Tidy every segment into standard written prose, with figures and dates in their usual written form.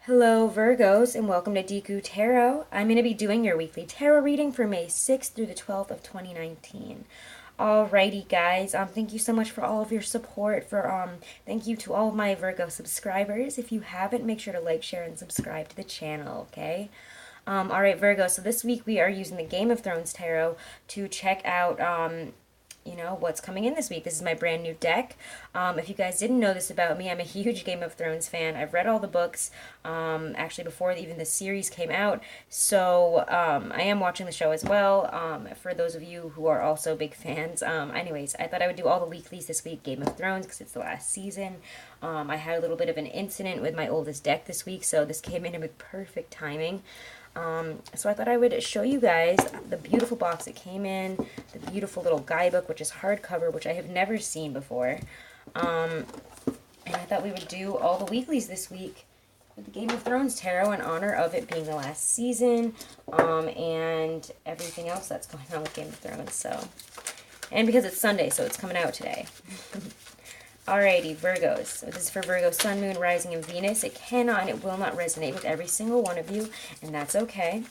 Hello Virgos and welcome to Deku Tarot. I'm going to be doing your weekly tarot reading for May 6th through the 12th of 2019. Alrighty guys, thank you so much for all of your support. Thank you to all of my Virgo subscribers. If you haven't, make sure to like, share, and subscribe to the channel, okay? Alright Virgo, so this week we are using the Game of Thrones Tarot to check out what's coming in this week. This is my brand new deck. If you guys didn't know this about me, I'm a huge Game of Thrones fan. I've read all the books, actually before even the series came out. So I am watching the show as well, for those of you who are also big fans. Anyways, I thought I would do all the weeklies this week, Game of Thrones, because it's the last season. I had a little bit of an incident with my oldest deck this week, so this came in with perfect timing. So I thought I would show you guys the beautiful box it came in, the beautiful little guidebook, which is hardcover, which I have never seen before. And I thought we would do all the weeklies this week with the Game of Thrones Tarot in honor of it being the last season, and everything else that's going on with Game of Thrones. And because it's Sunday, so it's coming out today. Alrighty, Virgos. So this is for Virgo, Sun, Moon, Rising, and Venus. It cannot and it will not resonate with every single one of you, and that's okay.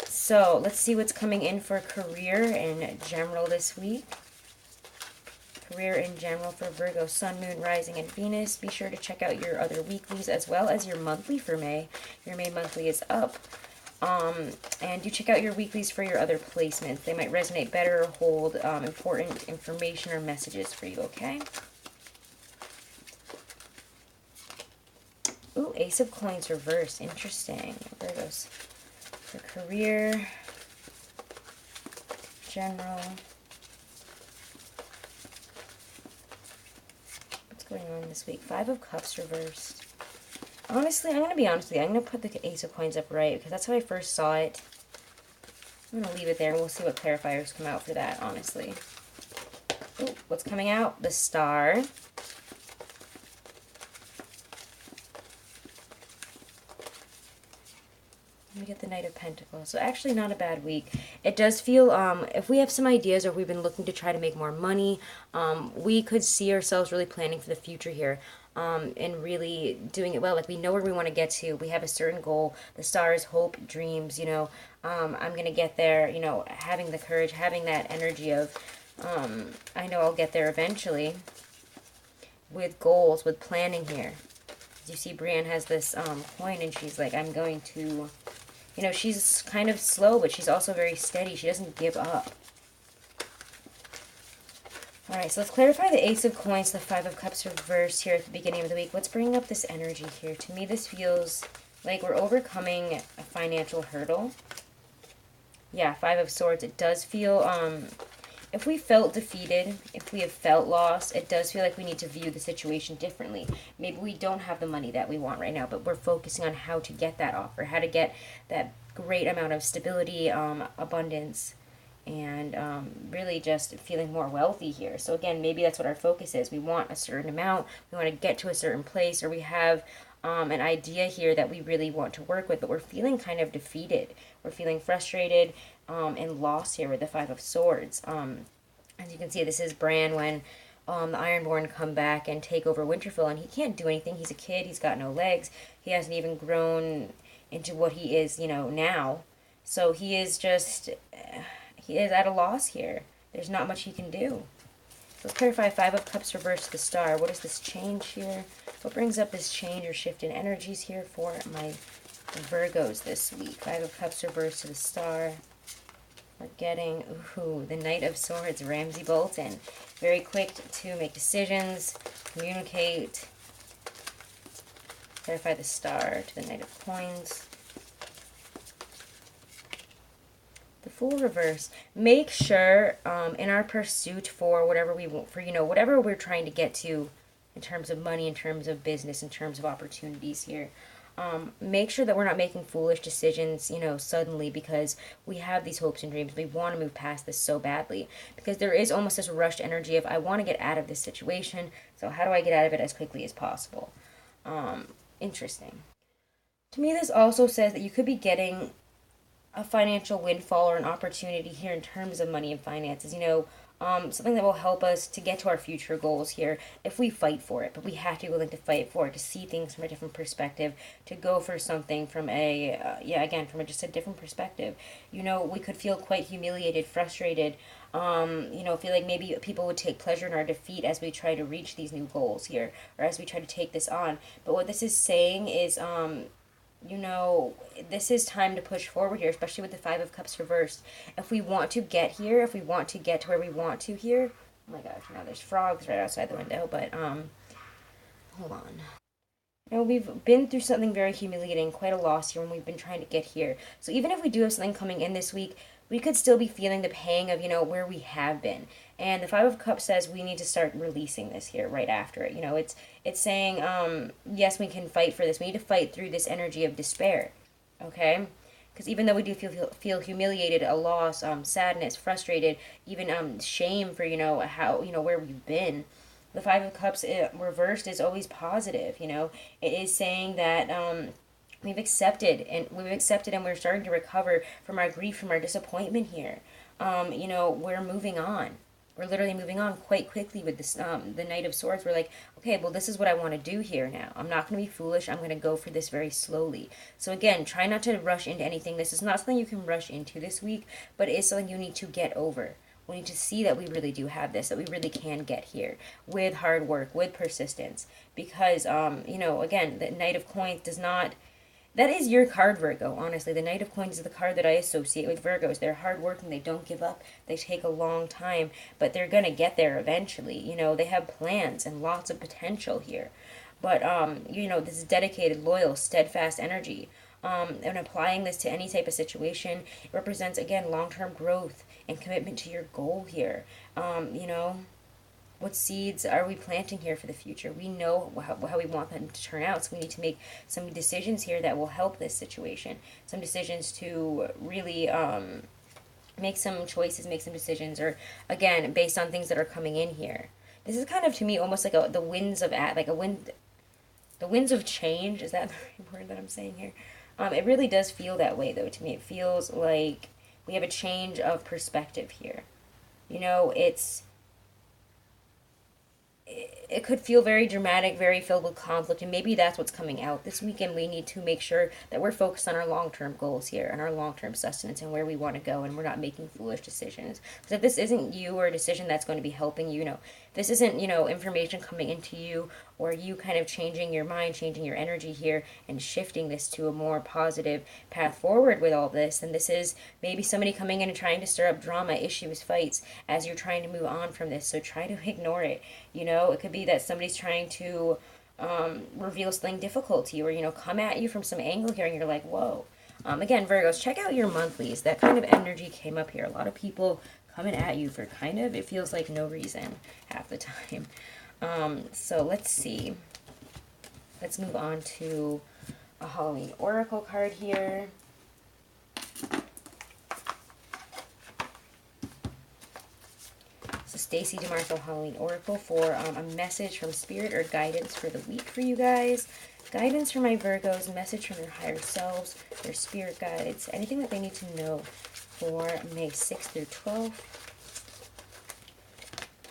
So let's see what's coming in for career in general this week. Career in general for Virgo, Sun, Moon, Rising, and Venus. Be sure to check out your other weeklies as well as your monthly for May. Your May monthly is up. And do check out your weeklies for your other placements. They might resonate better or hold important information or messages for you, okay? Ooh, Ace of Coins reversed. Interesting. Virgos. For career. General. What's going on this week? Five of Cups reversed. Honestly, I'm going to be honest with you. I'm going to put the Ace of Coins up right because that's how I first saw it. I'm going to leave it there and we'll see what clarifiers come out for that, honestly. Ooh, what's coming out? The Star. We get the Knight of Pentacles. So actually not a bad week. It does feel, if we have some ideas or we've been looking to try to make more money, we could see ourselves really planning for the future here, and really doing it well. Like we know where we want to get to. We have a certain goal. The stars, hope, dreams, I'm going to get there, having the courage, having that energy of, I know I'll get there eventually with goals, with planning here. You see Brienne has this coin and she's like, I'm going to... she's kind of slow, but she's also very steady. She doesn't give up. Alright, so let's clarify the Ace of Coins, the Five of Cups reversed here at the beginning of the week. What's bringing up this energy here? To me, this feels like we're overcoming a financial hurdle. Yeah, Five of Swords. It does feel, if we felt defeated, if we have felt lost, it does feel like we need to view the situation differently. Maybe we don't have the money that we want right now, but we're focusing on how to get that offer, how to get that great amount of stability, abundance, and really just feeling more wealthy here. So again, maybe that's what our focus is. We want a certain amount, we want to get to a certain place, or we have an idea here that we really want to work with, but we're feeling kind of defeated. We're feeling frustrated and lost here with the Five of Swords. As you can see, this is Bran when the Ironborn come back and take over Winterfell, and he can't do anything. He's a kid. He's got no legs. He hasn't even grown into what he is, now. So he is just, he is at a loss here. There's not much he can do. Let's clarify Five of Cups reversed to the Star. What is this change here? What brings up this change or shift in energies here for my Virgos this week? Five of Cups reversed to the Star. We're getting, the Knight of Swords, Ramsay Bolton. Very quick to make decisions, communicate. Clarify the Star to the Knight of Coins. The Fool reverse. Make sure in our pursuit for whatever we want, for whatever we're trying to get to in terms of money, in terms of business, in terms of opportunities here. Make sure that we're not making foolish decisions, suddenly because we have these hopes and dreams. We want to move past this so badly because there is almost this rushed energy of I want to get out of this situation. So how do I get out of it as quickly as possible? Interesting. To me, this also says that you could be getting a financial windfall or an opportunity here in terms of money and finances. something that will help us to get to our future goals here if we fight for it. But we have to be willing to fight for it, to see things from a different perspective, to go for something from just a different perspective. You know, we could feel quite humiliated, frustrated, you know, feel like maybe people would take pleasure in our defeat as we try to reach these new goals here, or as we try to take this on. But what this is saying is, you know, this is time to push forward here, especially with the Five of Cups reversed. If we want to get here, if we want to get to where we want to here, oh my gosh, now there's frogs right outside the window, but, hold on. You know, we've been through something very humiliating, quite a loss here when we've been trying to get here. So even if we do have something coming in this week, we could still be feeling the pang of, you know, where we have been. And the Five of Cups says we need to start releasing this here right after it. You know, it's saying, yes, we can fight for this. We need to fight through this energy of despair, okay? Because even though we do feel humiliated, a loss, sadness, frustrated, even shame for, you know, how, you know, where we've been, the Five of Cups reversed is always positive. You know, it is saying that we've accepted and we're starting to recover from our grief, from our disappointment here. You know, we're moving on. We're literally moving on quite quickly with this, the Knight of Swords. We're like, okay, well, this is what I want to do here now. I'm not going to be foolish. I'm going to go for this very slowly. So again, try not to rush into anything. This is not something you can rush into this week, but it is something you need to get over. We need to see that we really do have this, that we really can get here with hard work, with persistence. Because, you know, again, the Knight of Coins does not... That is your card, Virgo, honestly. The Knight of Coins is the card that I associate with Virgos. They're hardworking. They don't give up. They take a long time, but they're going to get there eventually. You know, they have plans and lots of potential here. But, you know, this is dedicated, loyal, steadfast energy. And applying this to any type of situation, it represents, again, long-term growth and commitment to your goal here. You know, what seeds are we planting here for the future? We know how we want them to turn out, so we need to make some decisions here that will help this situation. Some decisions to really make some choices, make some decisions, or again, based on things that are coming in here. This is kind of, to me, almost like the winds of the winds of change. Is that the right word that I'm saying here? It really does feel that way, though, to me. It feels like we have a change of perspective here. You know, it could feel very dramatic, very filled with conflict, and maybe that's what's coming out this weekend. We need to make sure that we're focused on our long-term goals here and our long-term sustenance and where we want to go, and we're not making foolish decisions. Because if this isn't you or a decision that's going to be helping you, you know, if this isn't, you know, information coming into you or you kind of changing your mind, changing your energy here and shifting this to a more positive path forward with all this, then this is maybe somebody coming in and trying to stir up drama, issues, fights as you're trying to move on from this. So try to ignore it. You know, it could be that somebody's trying to reveal something difficult to you, or, you know, come at you from some angle here and you're like, whoa. Again, Virgos, check out your monthlies. That kind of energy came up here. A lot of people coming at you for kind of, it feels like no reason half the time. So let's see. Let's move on to a Halloween Oracle card here. So Stacey DeMarco Halloween Oracle for a message from Spirit or guidance for the week for you guys. Guidance for my Virgos, message from their higher selves, their spirit guides, anything that they need to know for May 6th through 12th.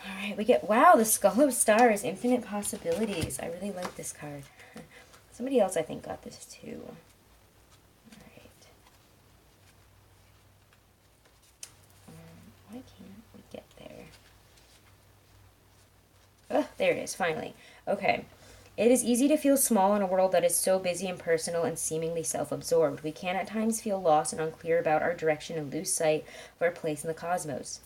Alright, we get, wow, the Skull of Stars, Infinite Possibilities. I really like this card. Somebody else, I think, got this too. Alright. Why can't we get there? Oh, there it is, finally. Okay. It is easy to feel small in a world that is so busy and personal and seemingly self-absorbed. We can at times feel lost and unclear about our direction and lose sight of our place in the cosmos.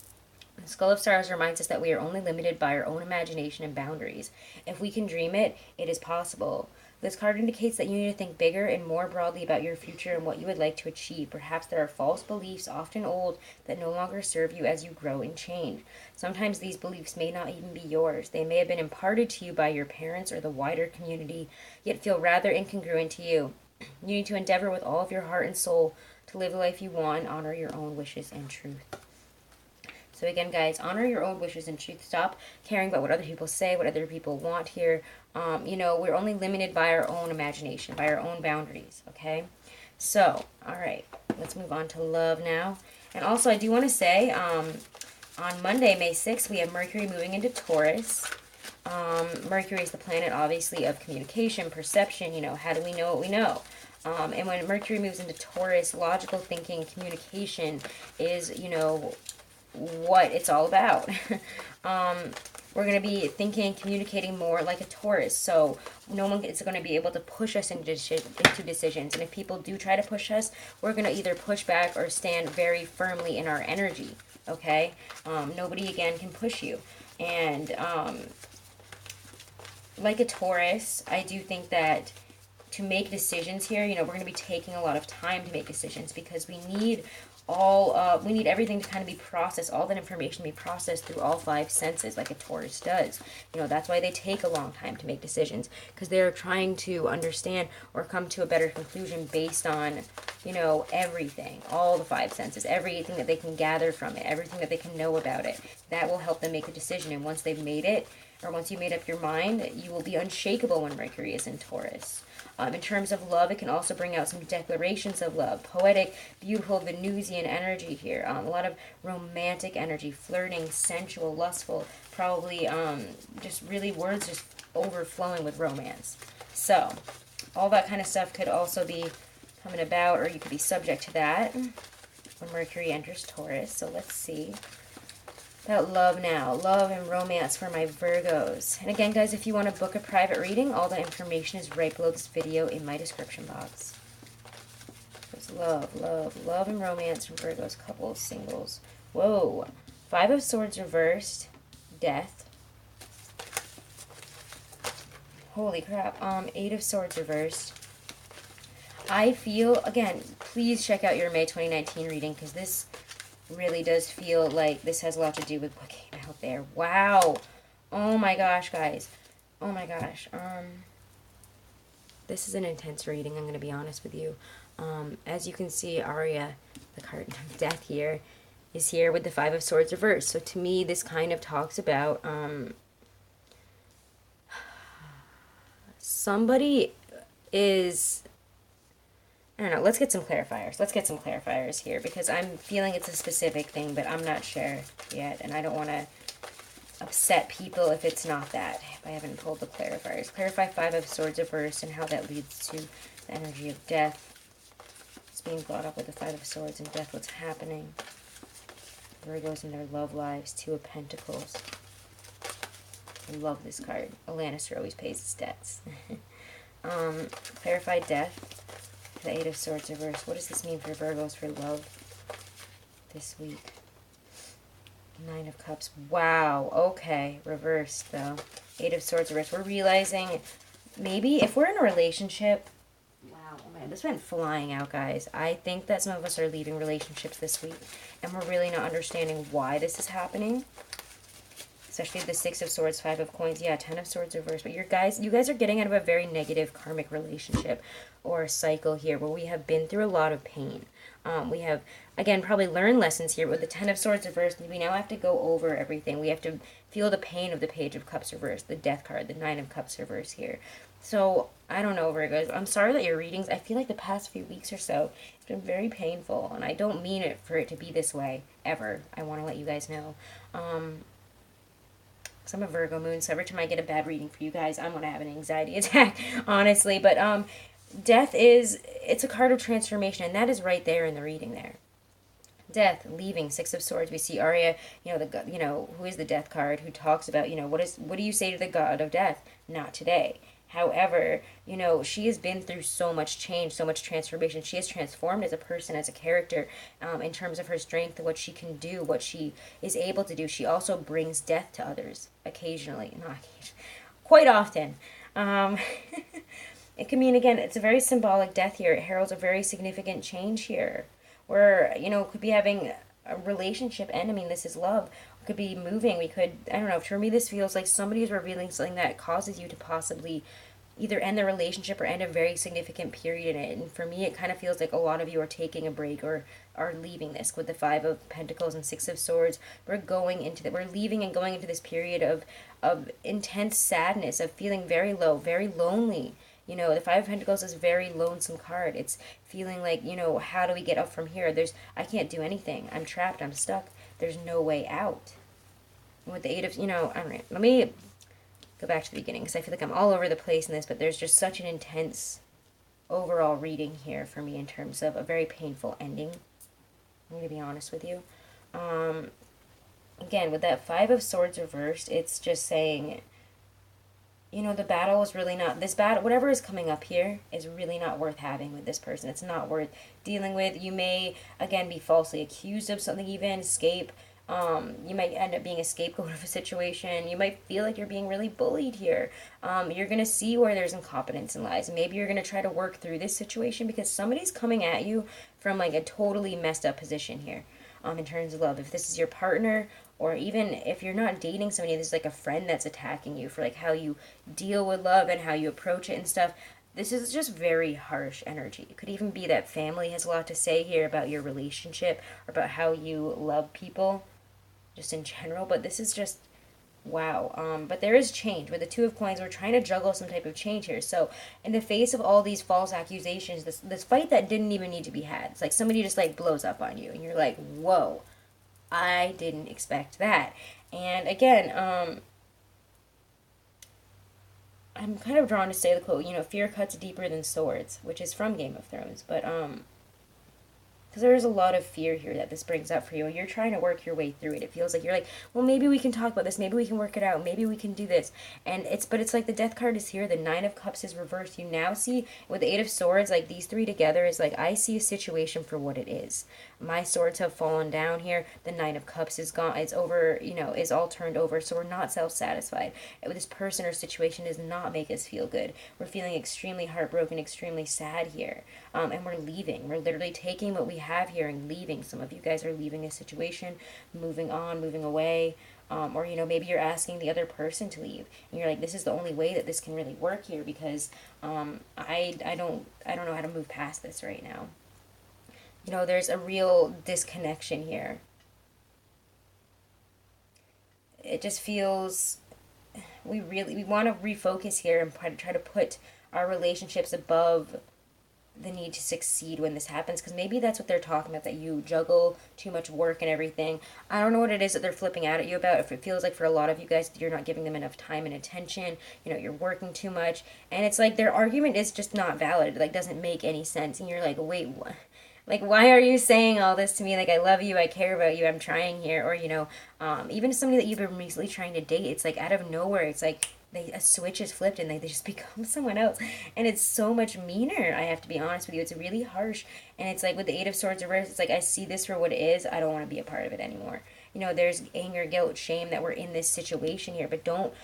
The Skull of Stars reminds us that we are only limited by our own imagination and boundaries. If we can dream it, it is possible. This card indicates that you need to think bigger and more broadly about your future and what you would like to achieve. Perhaps there are false beliefs, often old, that no longer serve you as you grow and change. Sometimes these beliefs may not even be yours. They may have been imparted to you by your parents or the wider community, yet feel rather incongruent to you. You need to endeavor with all of your heart and soul to live the life you want and honor your own wishes and truth. So again, guys, honor your own wishes and truth. Stop caring about what other people say, what other people want here. You know, we're only limited by our own imagination, by our own boundaries, okay? So, all right, let's move on to love now. And also, I do want to say, On Monday, May 6th, we have Mercury moving into Taurus. Mercury is the planet, obviously, of communication, perception, how do we know what we know? And when Mercury moves into Taurus, logical thinking, communication is, what it's all about. We're going to be thinking, communicating more like a Taurus. So no one is going to be able to push us into decisions. And if people do try to push us, we're going to either push back or stand very firmly in our energy. Okay? Nobody, again, can push you. And like a Taurus, I do think that to make decisions here, we're going to be taking a lot of time to make decisions because we need we need everything to kind of be processed, all that information to be processed through all 5 senses like a Taurus does. That's why they take a long time to make decisions, because they're trying to understand or come to a better conclusion based on, everything, all the 5 senses, everything that they can gather from it, everything that they can know about it. That will help them make a decision, and once they've made it, or once you made up your mind, you will be unshakable when Mercury is in Taurus. In terms of love, it can also bring out some declarations of love, poetic, beautiful Venusian energy here. A lot of romantic energy, flirting, sensual, lustful, probably just really words just overflowing with romance. So, all that kind of stuff could also be coming about, or you could be subject to that when Mercury enters Taurus. So let's see about love now. Love and romance for my Virgos. And again, guys, if you want to book a private reading, all the information is right below this video in my description box. There's love and romance from Virgos, couples, singles. Whoa. 5 of Swords reversed. Death. Holy crap. 8 of Swords reversed. I feel, again, please check out your May 2019 reading, because this really does feel like this has a lot to do with what came out there. Wow. Oh my gosh, guys. Oh my gosh. This is an intense reading, I'm going to be honest with you. As you can see, Arya, the card of death here, is here with the 5 of Swords reversed. So to me, this kind of talks about somebody is... I don't know, let's get some clarifiers. Let's get some clarifiers here, because I'm feeling it's a specific thing, but I'm not sure yet, and I don't want to upset people if it's not that, if I haven't pulled the clarifiers. Clarify 5 of Swords reversed and how that leads to the energy of death. It's being brought up with the 5 of Swords and death, what's happening. Virgos in their love lives, 2 of Pentacles. I love this card. A Lannister always pays his debts. Clarify death. The 8 of Swords reversed. What does this mean for Virgos for love this week? 9 of Cups. Wow. Okay. Reversed, though. 8 of Swords reversed. We're realizing maybe if we're in a relationship... Wow. Oh man, this went flying out, guys. I think that some of us are leaving relationships this week, and we're really not understanding why this is happening. Especially the 6 of Swords, 5 of Coins. Yeah, 10 of Swords reversed. But you guys are getting out of a very negative karmic relationship or cycle here where we have been through a lot of pain. We have, again, probably learned lessons here with the 10 of Swords reversed. We now have to go over everything. We have to feel the pain of the Page of Cups reversed, the Death card, the 9 of Cups reversed here. So, I don't know, Virgos. I'm sorry that your readings, I feel like the past few weeks or so, it's been very painful. And I don't mean it for it to be this way, ever. I want to let you guys know. Because I'm a Virgo moon, so every time I get a bad reading for you guys, I'm going to have an anxiety attack, honestly. But death it's a card of transformation, and that is right there in the reading there. Death, leaving, 6 of Swords. We see Arya, who is the Death card, who talks about, what do you say to the god of death? Not today. However, she has been through so much change, so much transformation. She has transformed as a person, as a character, in terms of her strength, what she can do, what she is able to do. She also brings death to others, occasionally. Not occasionally, quite often. It can mean, again, it's a very symbolic death here. It heralds a very significant change here. Where, could be having a relationship end. I mean, this is love. We could be moving. We could, I don't know, for me this feels like somebody's revealing something that causes you to possibly either end the relationship or end a very significant period in it. And for me, it kind of feels like a lot of you are taking a break or are leaving this with the 5 of Pentacles and 6 of Swords. We're leaving and going into this period of intense sadness, of feeling very low, very lonely. The 5 of Pentacles is a very lonesome card. It's feeling like, how do we get up from here? I can't do anything. I'm trapped. I'm stuck. there's no way out. And with the Eight of, all right, let me go back to the beginning because I feel like I'm all over the place in this, but there's just such an intense overall reading here for me in terms of a very painful ending. I'm going to be honest with you. Again, with that Five of Swords reversed, it's just saying, the battle is really not, this battle, whatever is coming up here is really not worth having with this person. It's not worth dealing with. You may, again, be falsely accused of something even, escape. You might end up being a scapegoat of a situation. You might feel like you're being really bullied here. You're going to see where there's incompetence and lies. Maybe you're going to try to work through this situation because somebody's coming at you from like a totally messed up position here. In terms of love, if this is your partner, or even if you're not dating somebody, this is like a friend that's attacking you for like how you deal with love and how you approach it and stuff. This is just very harsh energy. It could even be that family has a lot to say here about your relationship or about how you love people just in general, but this is just wow. But there is change. With the Two of Coins, we're trying to juggle some type of change here. So in the face of all these false accusations, this fight that didn't even need to be had, it's like somebody just like blows up on you and you're like, whoa, I didn't expect that. And again, I'm kind of drawn to say the quote, fear cuts deeper than swords, which is from Game of Thrones, but because there's a lot of fear here that this brings up for you, and you're trying to work your way through it. It feels like you're like, well, maybe we can talk about this, maybe we can work it out, maybe we can do this, and it's like the Death card is here, the Nine of Cups is reversed. You now see with the Eight of Swords, like these three together is like, I see a situation for what it is. My swords have fallen down here. The Nine of Cups is gone. It's over, is all turned over. So we're not self-satisfied. This person or situation does not make us feel good. We're feeling extremely heartbroken, extremely sad here. And we're leaving. We're literally taking what we have here and leaving. Some of you guys are leaving a situation, moving on, moving away. Or, maybe you're asking the other person to leave. And you're like, this is the only way that this can really work here because I don't know how to move past this right now. There's a real disconnection here. It just feels we want to refocus here and try to put our relationships above the need to succeed when this happens, because maybe that's what they're talking about, that you juggle too much work and everything. I don't know what it is that they're flipping out at you about. If it feels like for a lot of you guys you're not giving them enough time and attention, you're working too much, and it's like their argument is just not valid. It like doesn't make any sense, and you're like, wait, what? Like, why are you saying all this to me? Like, I love you, I care about you, I'm trying here. Or, even somebody that you've been recently trying to date, it's like out of nowhere, it's like a switch is flipped and they just become someone else. And it's so much meaner, I have to be honest with you. It's really harsh. And it's like with the Eight of Swords reversed, it's like, I see this for what it is. I don't want to be a part of it anymore. There's anger, guilt, shame that we're in this situation here, but don't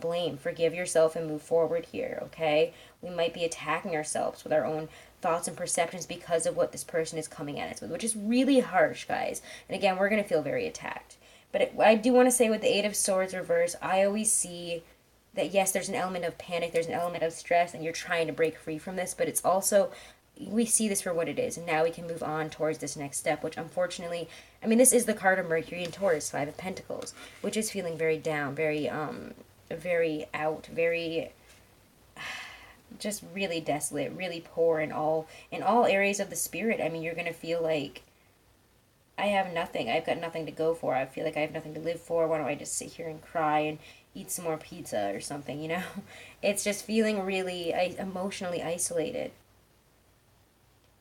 blame. Forgive yourself and move forward here, okay? We might be attacking ourselves with our own thoughts and perceptions because of what this person is coming at us with, which is really harsh, guys. And again, we're going to feel very attacked. But I do want to say with the Eight of Swords reverse, I always see that, yes, there's an element of panic, there's an element of stress, and you're trying to break free from this, but it's also, we see this for what it is, and now we can move on towards this next step, which unfortunately, this is the card of Mercury and Taurus, Five of Pentacles, which is feeling very down, very out, very just really desolate, really poor in all areas of the spirit. You're gonna feel like, I have nothing. I've got nothing to go for. I feel like I have nothing to live for. Why don't I just sit here and cry and eat some more pizza or something? It's just feeling really emotionally isolated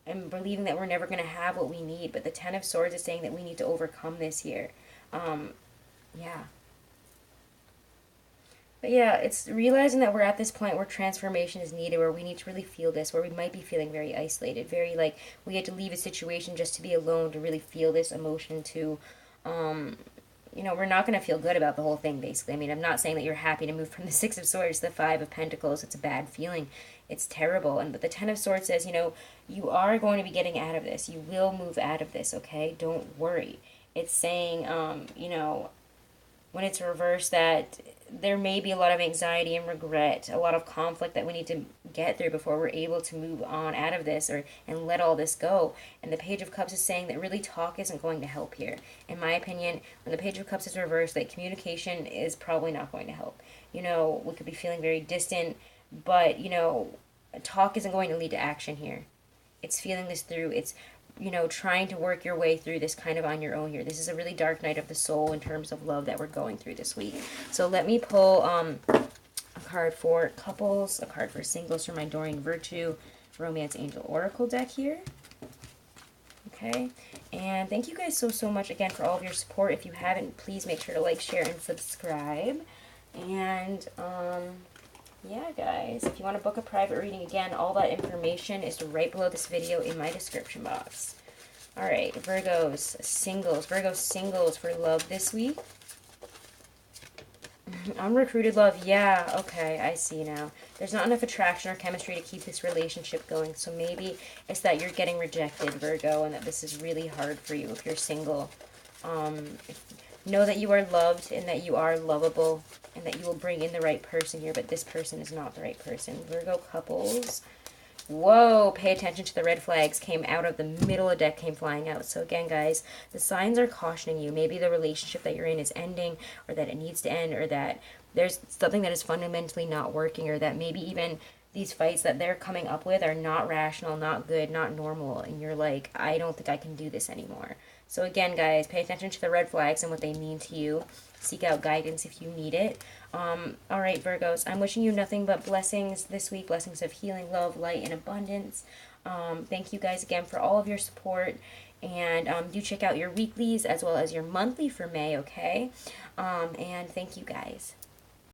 and believing that we're never gonna have what we need. But the Ten of Swords is saying that we need to overcome this here. Yeah. But yeah, it's realizing that we're at this point where transformation is needed, where we need to really feel this, where we might be feeling very isolated, very like we had to leave a situation just to be alone to really feel this emotion to, we're not going to feel good about the whole thing, basically. I'm not saying that you're happy to move from the Six of Swords to the Five of Pentacles. It's a bad feeling. It's terrible. But the Ten of Swords says, you are going to be getting out of this. You will move out of this, okay? Don't worry. It's saying, when it's reversed, that there may be a lot of anxiety and regret, a lot of conflict that we need to get through before we're able to move on out of this and let all this go. And the Page of Cups is saying that really talk isn't going to help here. In my opinion, when the Page of Cups is reversed, that communication is probably not going to help. We could be feeling very distant, but, talk isn't going to lead to action here. It's feeling this through. It's you know, trying to work your way through this kind of on your own here. This is a really dark night of the soul in terms of love that we're going through this week. So let me pull a card for couples, a card for singles for my Adoring Virtue Romance Angel Oracle deck here. Okay, and thank you guys so much again for all of your support. If you haven't, please make sure to like, share, and subscribe. And yeah, guys, if you want to book a private reading, again, all that information is right below this video in my description box. All right, Virgos, singles. Virgos, singles for love this week. Unrecruited love, yeah, okay, I see now. There's not enough attraction or chemistry to keep this relationship going, so maybe it's that you're getting rejected, Virgo, and that this is really hard for you if you're single. Know that you are loved and that you are lovable and that you will bring in the right person here, but this person is not the right person. Virgo couples. Whoa, pay attention to the red flags came out of the middle of the deck, came flying out. So again, guys, the signs are cautioning you. Maybe the relationship that you're in is ending, or that it needs to end, or that there's something that is fundamentally not working, or that maybe even these fights that they're coming up with are not rational, not good, not normal, and you're like, I don't think I can do this anymore. So again, guys, pay attention to the red flags and what they mean to you. Seek out guidance if you need it. All right, Virgos, I'm wishing you nothing but blessings this week, blessings of healing, love, light, and abundance. Thank you guys again for all of your support. And do check out your weeklies as well as your monthly for May, okay? And thank you guys.